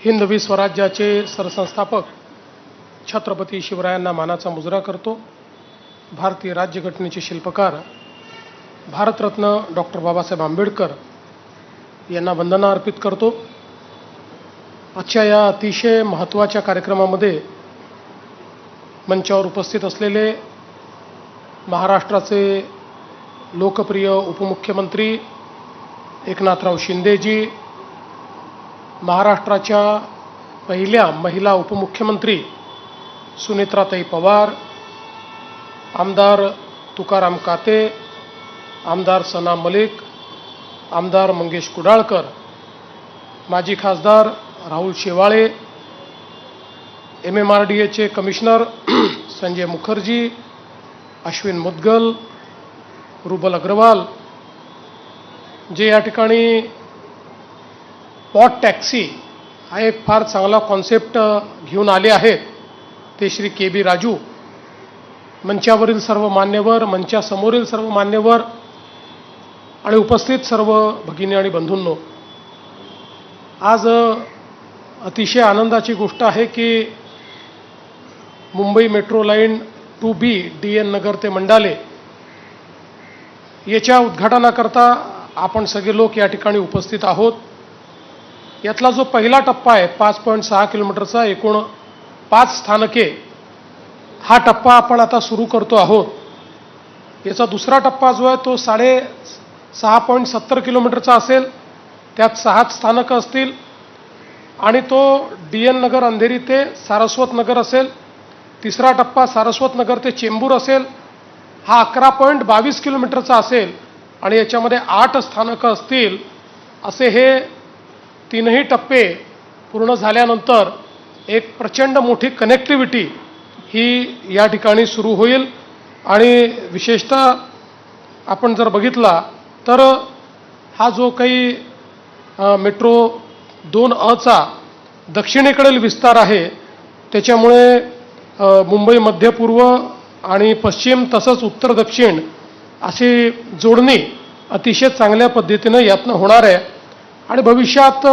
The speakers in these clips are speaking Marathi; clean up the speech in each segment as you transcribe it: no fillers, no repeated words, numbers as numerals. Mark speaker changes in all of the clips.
Speaker 1: हिंदवी स्वराज्याचे सरसंस्थापक छत्रपती शिवरायांना मानाचा मुजरा करतो। भारतीय राज्यघटनेचे शिल्पकार भारतरत्न डॉक्टर बाबासाहेब आंबेडकर यांना वंदना अर्पित करतो। आजच्या या अतिशय महत्त्वाच्या कार्यक्रमामध्ये मंचावर उपस्थित असलेले महाराष्ट्राचे लोकप्रिय उपमुख्यमंत्री एकनाथराव शिंदेजी, महाराष्ट्राच्या पहिल्या महिला उपमुख्यमंत्री सुनेत्राताई पवार, आमदार तुकाराम काते, आमदार सना मलिक, आमदार मंगेश कुडाळकर, माजी खासदार राहुल शेवाळे, MMRDAचे कमिशनर संजय मुखर्जी, अश्विन मुद्गल, रुबल अग्रवाल, जे या ठिकाणी पॉट टॅक्सी हा एक फार चांगला कॉन्सेप्ट घेऊन आले आहेत ते श्री KB राजू, मंचावरील सर्व मान्यवर, मंचासमोरील सर्व मान्यवर आणि उपस्थित सर्व भगिनी आणि बंधूंनो, आज अतिशय आनंदाची गोष्ट आहे की Mumbai metro line 2B DN नगर ते मंडाले याच्या उद्घाटनाकरता आपण सगळे लोक या ठिकाणी उपस्थित आहोत। यातला जो पहिला टप्पा आहे 5.6 किलोमीटरचा, एकूण 5 स्थानके, हा टप्पा आपण आता सुरू करतो आहोत। याचा दुसरा टप्पा जो आहे तो 6.70 किलोमीटरचा असेल, त्यात 6 स्थानकं असतील आणि तो DN नगर अंधेरी ते सारस्वत नगर असेल। तिसरा टप्पा सारस्वत नगर ते चेंबूर असेल, हा 11.22 किलोमीटरचा असेल आणि याच्यामध्ये 8 स्थानकं असतील। असे हे तीनही टप्पे पूर्ण झाल्यानंतर एक प्रचंड मोठी कनेक्टिव्हिटी ही या ठिकाणी सुरू होईल आणि विशेषतः आपण जर बघितला तर हा जो काही मेट्रो 2अ दक्षिणेकडील विस्तार आहे त्याच्यामुळे मुंबई मध्य पूर्व आणि पश्चिम तसंच उत्तर दक्षिण अशी जोडणी अतिशय चांगल्या पद्धतीनं यातनं होणार आहे आणि भविष्यात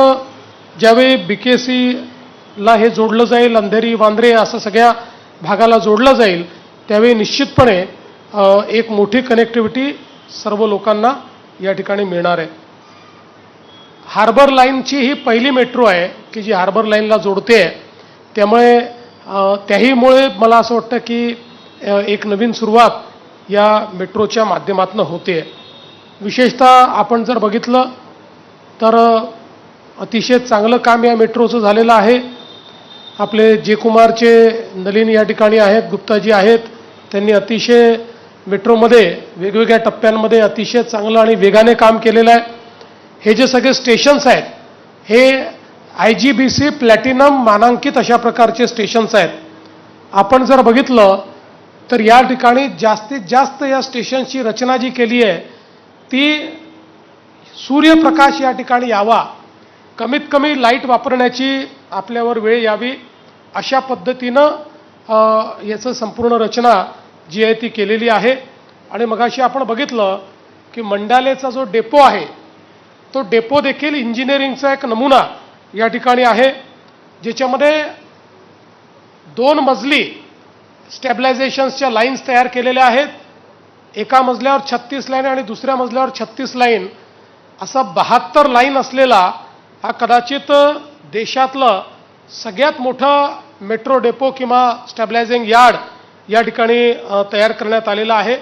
Speaker 1: ज्यावेळी BKCला हे जोडलं जाईल, अंधेरी वांद्रे असं सगळ्या भागाला जोडलं जाईल, त्यावेळी निश्चितपणे एक मोठी कनेक्टिव्हिटी सर्व लोकांना या ठिकाणी मिळणार आहे। हार्बर लाईनची ही पहिली मेट्रो आहे की जी हार्बर लाईनला जोडते आहे, त्यामुळे त्याहीमुळे मला असं वाटतं की एक नवीन सुरुवात या मेट्रोच्या माध्यमातून होते। विशेषतः आपण जर बघितलं तर अतिशय चांगलं काम या मेट्रोचं झालेलं आहे। आपले J.कुमारचे नलिन या ठिकाणी आहेत, गुप्ताजी आहेत, त्यांनी अतिशय मेट्रोमध्ये वेगवेगळ्या टप्प्यांमध्ये अतिशय चांगलं आणि वेगाने काम केलेलं आहे। हे जे सगळे स्टेशन्स आहेत हे IGBC प्लॅटिनम मानांकित अशा प्रकारचे स्टेशन्स आहेत। आपण जर बघितलं तर या ठिकाणी जास्तीत जास्त या स्टेशनची रचना जी केली आहे ती सूर्यप्रकाश या ठिकाणी यावा, कमीत कमी लाईट वापरण्याची आपल्यावर वेळ यावी अशा पद्धतीनं याचं संपूर्ण रचना जी आहे ती केलेली आहे। आणि मगाशी आपण बघितलं की मंडालेचा जो डेपो आहे तो डेपो देखील इंजिनिअरिंगचा एक नमुना या ठिकाणी आहे, ज्याच्यामध्ये 2 मजली स्टॅबिलायझेशन्सच्या लाईन्स तयार केलेल्या आहेत। एका मजल्यावर 36 लाईन आणि दुसऱ्या मजल्यावर 36 लाईन, असा 72 लाईन असलेला हा कदाचित देशातलं सगळ्यात मोठं मेट्रो डेपो किंवा स्टॅबिलायझिंग यार्ड या ठिकाणी तयार करण्यात आलेला आहे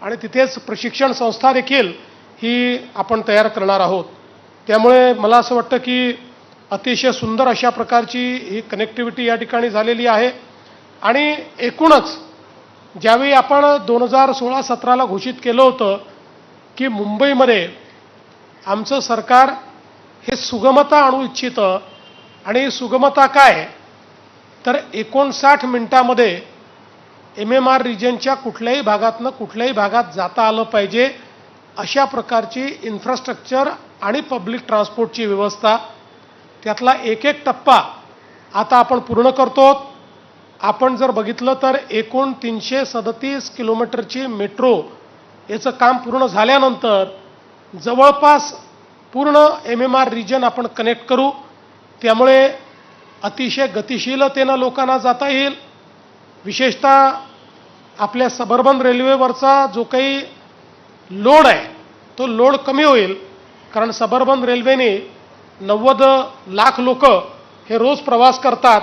Speaker 1: आणि तिथेच प्रशिक्षण संस्था देखील ही आपण तयार करणार आहोत। त्यामुळे मला असं वाटतं की अतिशय सुंदर अशा प्रकारची ही कनेक्टिव्हिटी या ठिकाणी झालेली आहे आणि एकूणच ज्यावेळी आपण 2016-17ला घोषित केलं होतं की मुंबईमध्ये आमचं सरकार हे सुगमता आणू इच्छितं आणि सुगमता काय तर 59 मिनिटामध्ये MMR रिजनच्या कुठल्याही भागातनं कुठल्याही भागात जाता आलं पाहिजे अशा प्रकारची इन्फ्रास्ट्रक्चर आणि पब्लिक ट्रान्सपोर्टची व्यवस्था, त्यातला एक एक टप्पा आता आपण पूर्ण करतो। आपण जर बघितलं तर एकूण 337 किलोमीटरची मेट्रो याचं काम पूर्ण झाल्यानंतर जवळपास पूर्ण MMR रिजन आपण कनेक्ट करू. त्यामुळे अतिशय गतिशीलतेनं लोकांना जाता येईल. विशेषतः आपल्या सबअर्बन रेल्वेवरचा जो काही लोड आहे तो लोड कमी होईल. कारण सबअर्बन रेल्वेने 90 लाख लोक हे रोज प्रवास करतात.